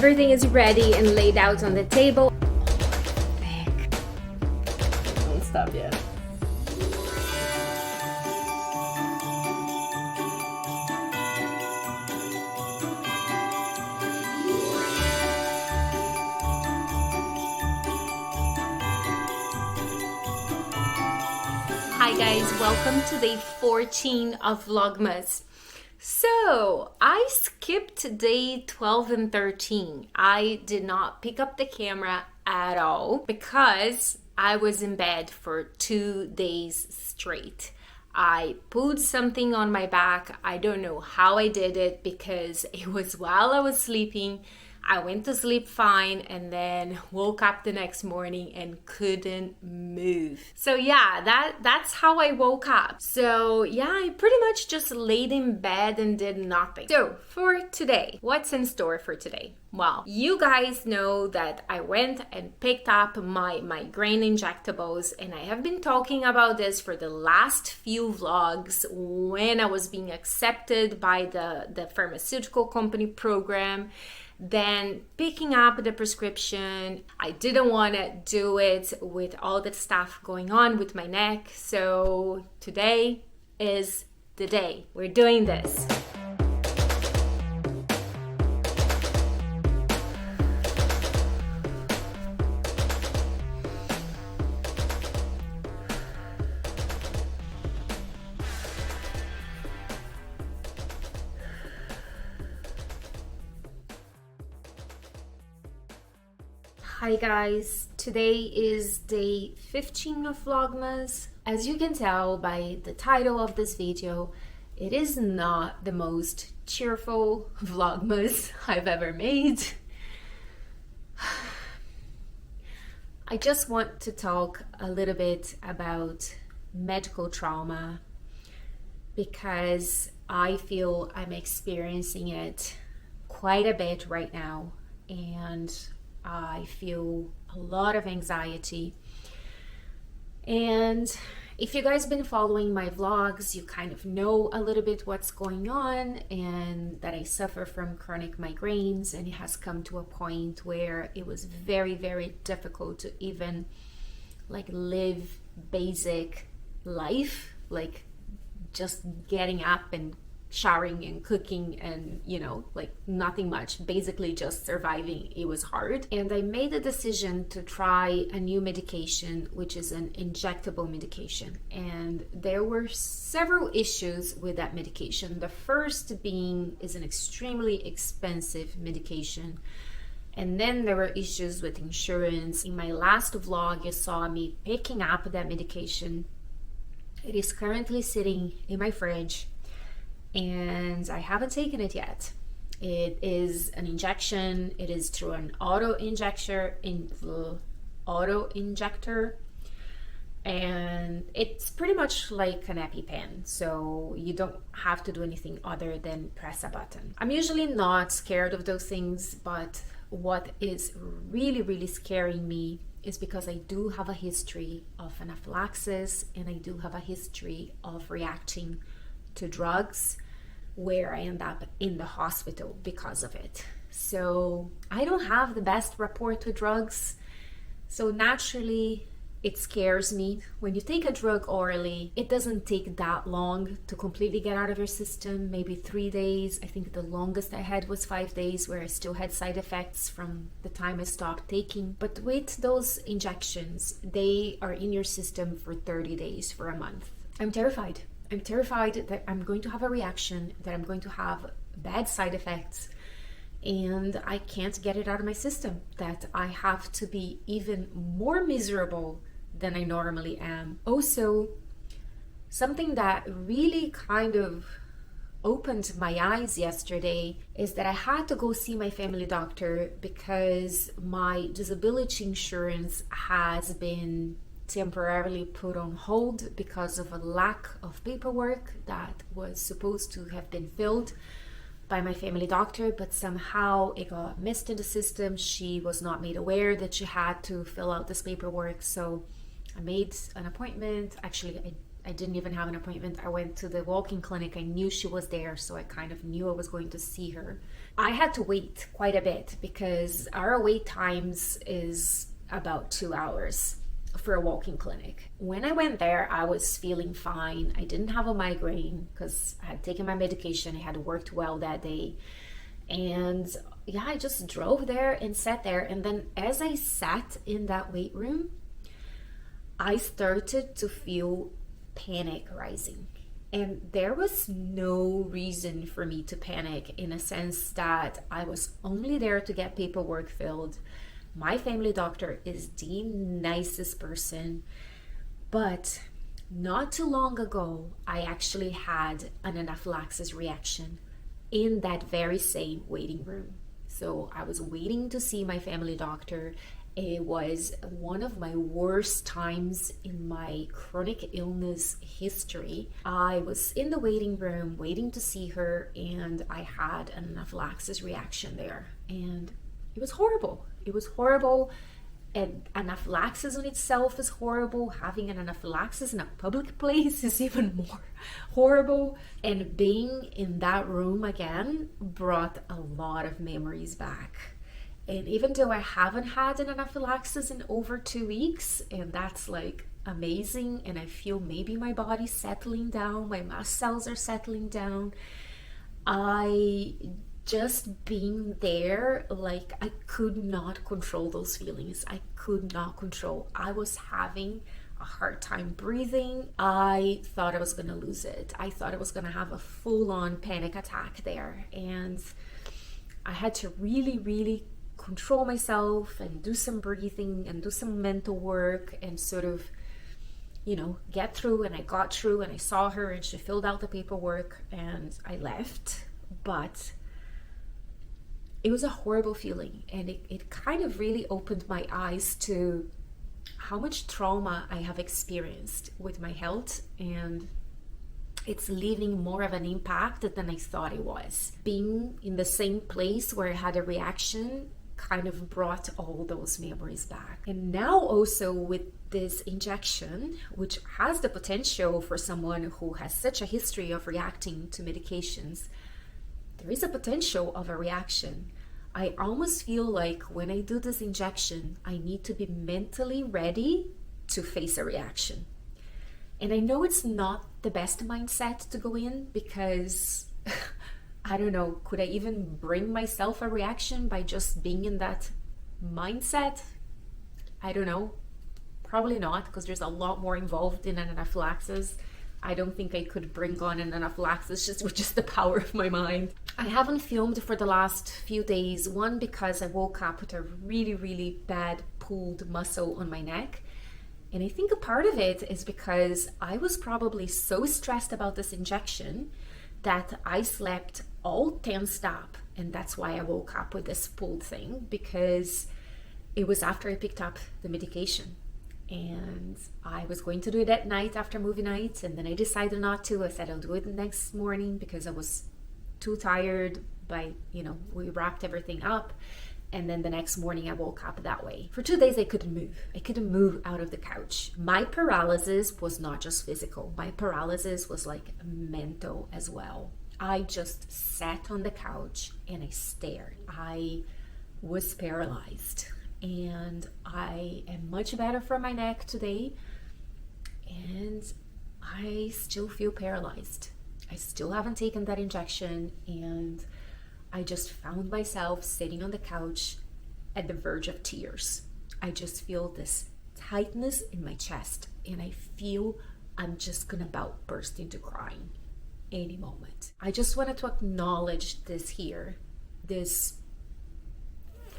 Everything is ready and laid out on the table. Don't stop yet. Hi guys, welcome to day 14 of Vlogmas. So I skipped day 12 and 13. I did not pick up the camera at all because I was in bed for 2 days straight. I pulled something on my back. I don't know how I did it because it was while I was sleeping. I went to sleep fine and then woke up the next morning and couldn't move. So yeah, that's how I woke up. So yeah, I pretty much just laid in bed and did nothing. So for today, what's in store for today? Well, you guys know that I went and picked up my migraine injectables, and I have been talking about this for the last few vlogs when I was being accepted by the pharmaceutical company program. Then picking up the prescription, I didn't want to do it with all the stuff going on with my neck. So today is the day. We're doing this. Hi guys, today is day 15 of Vlogmas. As you can tell by the title of this video, it is not the most cheerful Vlogmas I've ever made. I just want to talk a little bit about medical trauma because I feel I'm experiencing it quite a bit right now, and I feel a lot of anxiety. And if you guys been following my vlogs, you kind of know a little bit what's going on, and that I suffer from chronic migraines, and it has come to a point where it was very, very difficult to even like live basic life, like just getting up and showering and cooking and, you know, like nothing much, basically just surviving. It was hard. And I made the decision to try a new medication, which is an injectable medication. And there were several issues with that medication. The first being is an extremely expensive medication. And then there were issues with insurance. In my last vlog, you saw me picking up that medication. It is currently sitting in my fridge, and I haven't taken it yet. It is an injection. It is through an auto injector, and it's pretty much like an EpiPen, so you don't have to do anything other than press a button. I'm usually not scared of those things, but what is really, really scaring me is because I do have a history of anaphylaxis, and I do have a history of reacting to drugs where I end up in the hospital because of it. So I don't have the best rapport to drugs. So naturally, it scares me. When you take a drug orally, it doesn't take that long to completely get out of your system, maybe 3 days. I think the longest I had was 5 days, where I still had side effects from the time I stopped taking. But with those injections, they are in your system for 30 days, for a month. I'm terrified. I'm terrified that I'm going to have a reaction, that I'm going to have bad side effects, and I can't get it out of my system, that I have to be even more miserable than I normally am. Also, something that really kind of opened my eyes yesterday is that I had to go see my family doctor because my disability insurance has been temporarily put on hold because of a lack of paperwork that was supposed to have been filled by my family doctor, but somehow it got missed in the system. She was not made aware that she had to fill out this paperwork. So I made an appointment. Actually, I didn't even have an appointment. I went to the walk-in clinic. I knew she was there, so I kind of knew I was going to see her. I had to wait quite a bit because our wait times is about 2 hours for a walk-in clinic. When I went there, I was feeling fine. I didn't have a migraine because I had taken my medication. It had worked well that day. And yeah, I just drove there and sat there. And then as I sat in that wait room, I started to feel panic rising. And there was no reason for me to panic, in a sense that I was only there to get paperwork filled. My family doctor is the nicest person, but not too long ago, I actually had an anaphylaxis reaction in that very same waiting room. So I was waiting to see my family doctor. It was one of my worst times in my chronic illness history. I was in the waiting room waiting to see her, and I had an anaphylaxis reaction there. And it was horrible. It was horrible. And anaphylaxis on itself is horrible. Having an anaphylaxis in a public place is even more horrible. And being in that room again brought a lot of memories back. And even though I haven't had an anaphylaxis in over 2 weeks, and that's like amazing, and I feel maybe my body's settling down, my mast cells are settling down, I just being there, like I could not control those feelings. I could not control. I was having a hard time breathing. I thought I was gonna lose it. I thought I was gonna have a full-on panic attack there. And I had to really control myself and do some breathing and do some mental work and sort of, you know, get through. And I got through, and I saw her and she filled out the paperwork and I left. But it was a horrible feeling, and it kind of really opened my eyes to how much trauma I have experienced with my health, and it's leaving more of an impact than I thought it was. Being in the same place where I had a reaction kind of brought all those memories back. And now also with this injection, which has the potential for someone who has such a history of reacting to medications, there is a potential of a reaction. I almost feel like when I do this injection, I need to be mentally ready to face a reaction. And I know it's not the best mindset to go in because I don't know, could I even bring myself a reaction by just being in that mindset? I don't know. Probably not, because there's a lot more involved in an anaphylaxis. I don't think I could bring on an anaphylaxis just with just the power of my mind. I haven't filmed for the last few days. One, because I woke up with a really bad pulled muscle on my neck. And I think a part of it is because I was probably so stressed about this injection that I slept all tensed up. And that's why I woke up with this pulled thing, because it was after I picked up the medication. And I was going to do it at night after movie night, and then I decided not to. I said I'll do it the next morning because I was too tired by, we wrapped everything up. And then the next morning I woke up that way. For 2 days I couldn't move. I couldn't move out of the couch. My paralysis was not just physical. My paralysis was like mental as well. I just sat on the couch and I stared. I was paralyzed. And I am much better for my neck today. And I still feel paralyzed. I still haven't taken that injection, and I just found myself sitting on the couch at the verge of tears. I just feel this tightness in my chest, and I feel I'm just gonna about burst into crying any moment. I just wanted to acknowledge this here, this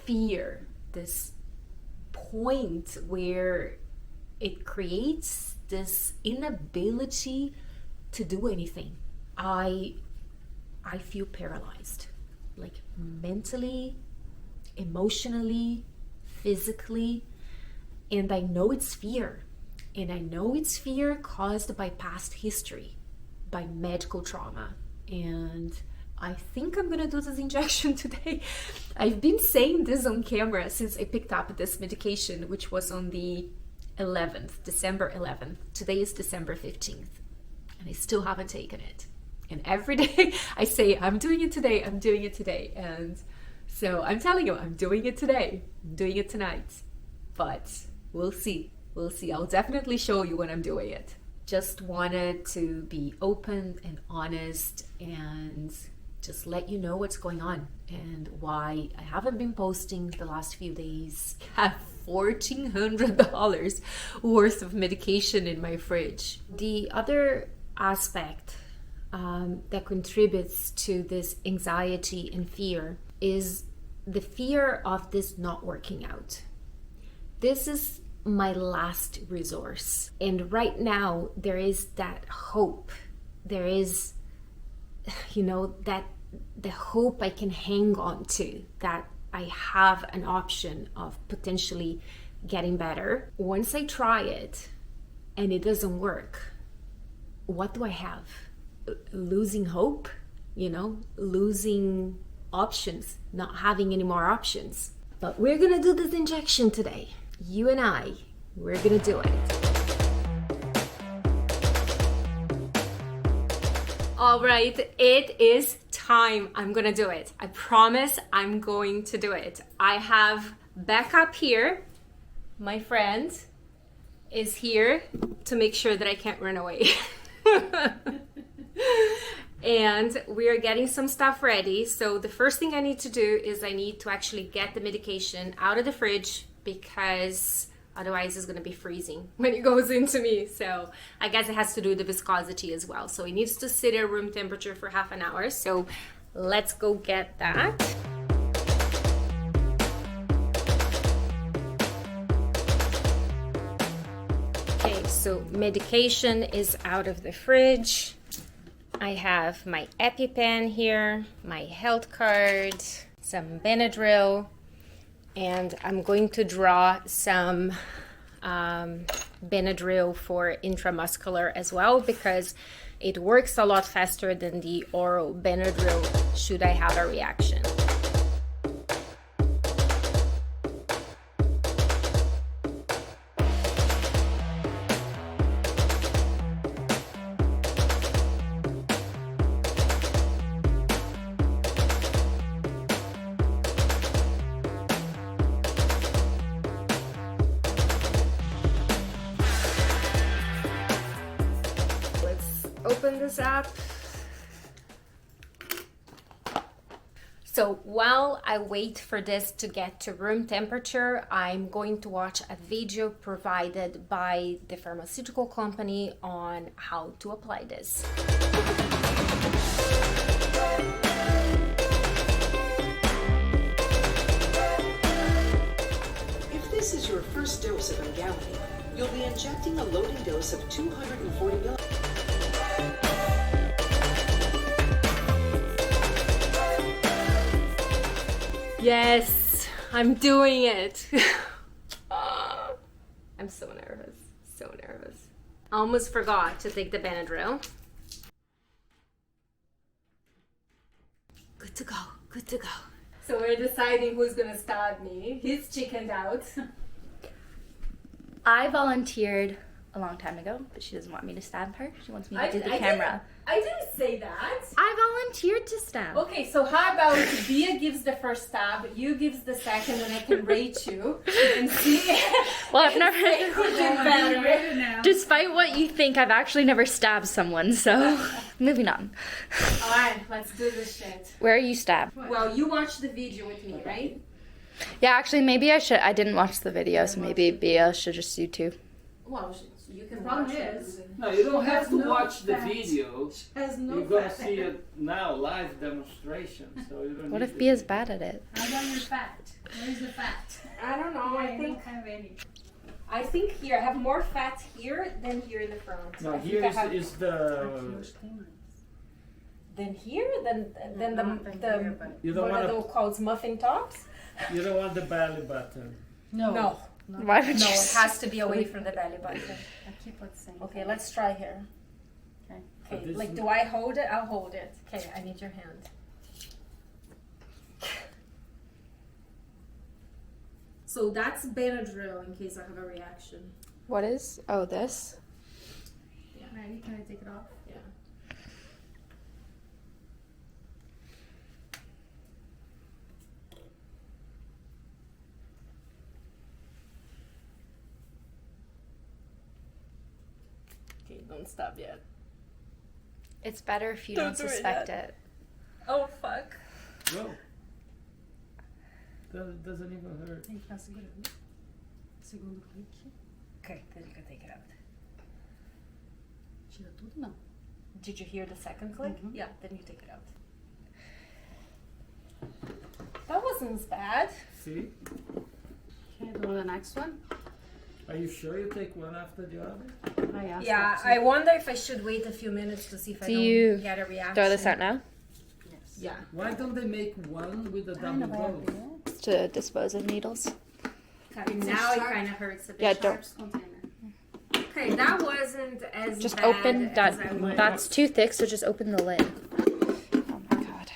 fear, this point where it creates this inability to do anything. I feel paralyzed, like mentally, emotionally, physically, and I know it's fear. And I know it's fear caused by past history, by medical trauma. And I think I'm gonna do this injection today. I've been saying this on camera since I picked up this medication, which was on the 11th, December 11th. Today is December 15th, and I still haven't taken it. And every day I say, I'm doing it today, I'm doing it today. And so I'm telling you, I'm doing it today, I'm doing it tonight. But we'll see, we'll see. I'll definitely show you when I'm doing it. Just wanted to be open and honest and just let you know what's going on and why I haven't been posting the last few days. I have $1,400 worth of medication in my fridge. The other aspect that contributes to this anxiety and fear is the fear of this not working out. This is my last resource. And right now, there is that hope. There is, that the hope I can hang on to, that I have an option of potentially getting better. Once I try it and it doesn't work, what do I have? Losing hope, losing options, not having any more options. But we're gonna do this injection today. You and we're gonna do it. All right, it is time. I'm gonna do it. I promise I'm going to do it. I have backup here. My friend is here to make sure that I can't run away. And we are getting some stuff ready. So the first thing I need to do is I need to actually get the medication out of the fridge, because otherwise it's going to be freezing when it goes into me. So I guess it has to do with the viscosity as well. So it needs to sit at room temperature for half an hour. So let's go get that. Okay, so medication is out of the fridge. I have my EpiPen here, my health card, some Benadryl, and I'm going to draw some Benadryl for intramuscular as well, because it works a lot faster than the oral Benadryl should I have a reaction. Open this up. So while I wait for this to get to room temperature, I'm going to watch a video provided by the pharmaceutical company on how to apply this. If this is your first dose of Emgality, you'll be injecting a loading dose of 240 ml. Yes, I'm doing it. I'm so nervous, so nervous. I almost forgot to take the Benadryl. Good to go, good to go. So we're deciding who's gonna stab me. He's chickened out. I volunteered a long time ago, but she doesn't want me to stab her. She wants me to do the camera. I didn't say that. I volunteered to stab. Okay, so how about Bia gives the first stab, you gives the second, and I can rate you and see. Well, I've never. Who did better? Despite what you think, I've actually never stabbed someone. So, moving on. All right, let's do this shit. Where are you stabbed? Well, you watched the video with me, right? Yeah, actually, maybe I should. I didn't watch the video, so maybe Bia should just do two. Well, you can Problem watch it. is, No, you don't have to no watch the fat. video. has no You're gonna fat. see it now, live demonstration. So you don't What need if the Bia's video. bad at it? I got your fat. Where's the fat? I don't know. I think don't have any. here I have more fat here than here in the front. No, I think here I have is the. than here than the You don't what are want those called, muffin tops? You don't want the belly button. No. Why would No, you? it has to be away from the belly button. I keep on saying. Okay, let's try here. Okay. Okay, this like, is- do I hold it? I'll hold it. Okay, I need your hand. So that's Benadryl in case I have a reaction. What is? Oh, this? Ready? Can I take it off? Yeah. Okay, don't stop yet. It's better if you Don't don't do it suspect yet. it. Oh fuck. Go. Doesn't even hurt. Tem que ficar segurando. Segundo clique. Okay, then you can take it out. Tira tudo, não. Did you hear the second click? Mhm. Yeah, then you take it out. That wasn't as bad. See? Okay, do the next one. Are you sure you take one after the other? I asked Yeah, that I wonder if I should wait a few minutes to see if I Do don't you get a reaction. Throw this out now too. Yes. Yeah. Why don't they make one with a Ai, não double vai dose? abrir. to dispose of needles. Okay, It's a now it sharp- kind of hurts a bit. Yeah, don't. Sharps container. Okay, that wasn't as Just bad open as that. I would. That's too thick, so just open the lid. Oh my god.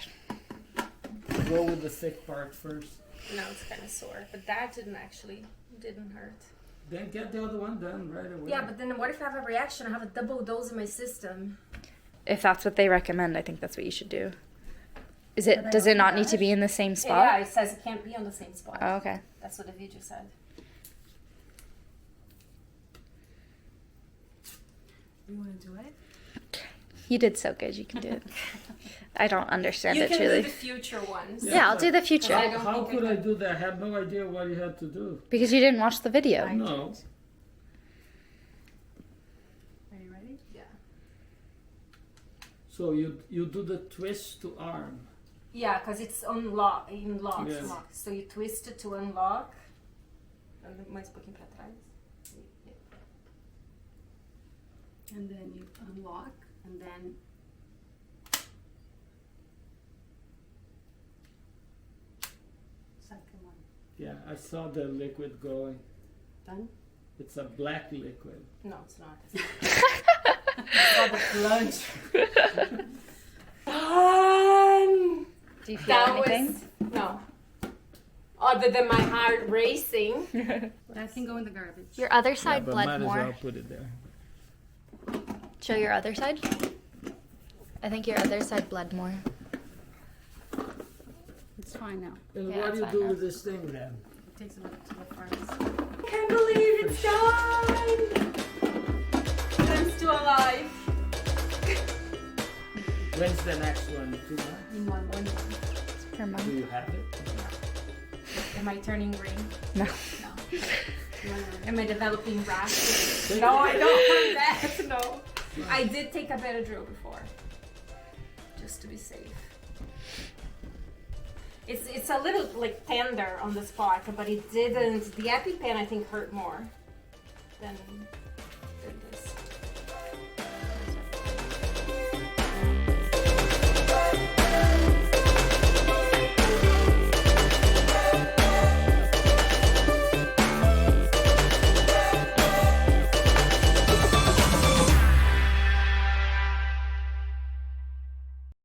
Go with the thick part first. Now it's kind of sore, but that didn't hurt. Then get the other one done right away. Yeah, but then what if I have a reaction? I have a double dose in my system. If that's what they recommend, I think that's what you should do. Is it? But I Does it don't not think need to that- be in the same Yeah, spot? it says it can't be on the same spot. Oh, okay. That's what the video said. You want to do it? You did so good. You can do it. I don't understand You it can truly. do the future ones. Yeah, I'll do the I future don't How think could I I do that? I had no idea what you had to do. because you didn't watch the video. I No. did. Are you ready? Yeah. So you do the twist to arm. Yeah, because it's in locks. Yes. So you twist it to unlock. Mais um pouquinho pra trás. And then you unlock, and then second one. Yeah, I saw the liquid going. Done? It's a black liquid. No, it's not. It's not the plunge. Fun! Do you feel That anything? was no. Other than my heart racing. That can go in the garbage. Your other side but bled might more. as well put it there. Show your other side. I think your other side bled more. It's fine now. And Yeah, what do it's you fine do now. with this thing then? It takes it up to the furnace. I can't believe it's done! I'm still alive. When's the next one? 2 months? In 1 month. Per Do month. you have it? Am I turning green? No. No. Am I developing rashes? No, I don't have that. No. I did take a Benadryl before. Just to be safe. It's a little like tender on the spot, but it didn't. The EpiPen I think hurt more than